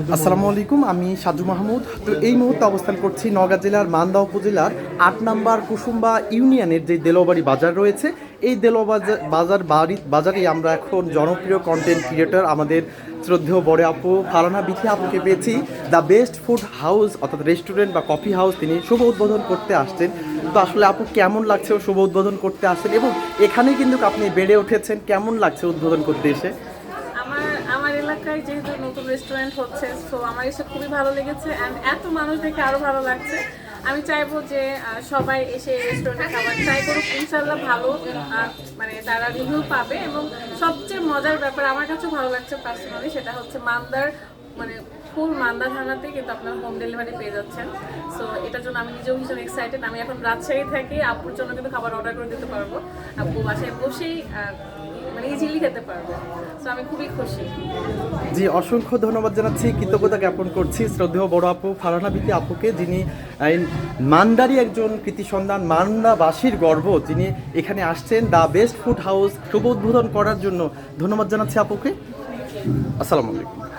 আসসালামু আলাইকুম, আমি সাজু মাহমুদ। তো এই মুহূর্তে অবস্থান করছি নওগাঁ জেলার মান্দা উপজেলার ৮ নম্বর কুসুম্বা ইউনিয়নের যে দেলোবাড়ি বাজার রয়েছে, এই বাজারেই আমরা এখন জনপ্রিয় কন্টেন্ট ক্রিয়েটর আমাদের শ্রদ্ধেয় বড় আপু ফারহানা বিথি আপুকে পেয়েছি। দ্য বেস্ট ফুড হাউস অর্থাৎ রেস্টুরেন্ট বা কফি হাউস তিনি শুভ উদ্বোধন করতে আসছেন। তো আসলে আপু কেমন লাগছে শুভ উদ্বোধন করতে আসছেন, এবং এখানেই কিন্তু আপনি বেড়ে উঠেছেন, কেমন লাগছে উদ্বোধন করতে এসে? আমার এলাকায় যেহেতু নতুন রেস্টুরেন্ট হচ্ছে, সো আমার এসে খুবই ভালো লেগেছে অ্যান্ড এত মানুষ দেখে আরও ভালো লাগছে। আমি চাইবো যে সবাই এসে রেস্টুরেন্টে খাবার ট্রাই করুক, ইনশাল্লাহ ভালো মানে তারা রিভিউ পাবে। এবং সবচেয়ে মজার ব্যাপার আমার কাছে ভালো লাগছে পার্সোনালি, সেটা হচ্ছে মান্দার মানে ফুল মান্দা থানাতে কিন্তু আপনার হোম ডেলিভারি পেয়ে যাচ্ছেন। সো এটার জন্য আমি নিজেও ভীষণ এক্সাইটেড। আমি এখন রাজশাহী থাকি, আপুর জন্য কিন্তু খাবার অর্ডার করে দিতে পারবো, আপু বাসায় বসেই মানে ইজিলি খেতে পারবো। সো আমি খুবই খুশি। জি, অসংখ্য ধন্যবাদ জানাচ্ছি, কৃতজ্ঞতা জ্ঞাপন করছি শ্রদ্ধেয় বড় আপু ফারহানা বিথি আপুকে, যিনি মান্দারই একজন কৃতি সন্তান, মান্দাবাসীর গর্ব, যিনি এখানে আসছেন দ্য বেস্ট ফুড হাউস শুভ উদ্বোধন করার জন্য। ধন্যবাদ জানাচ্ছি আপুকে। আসসালামু আলাইকুম।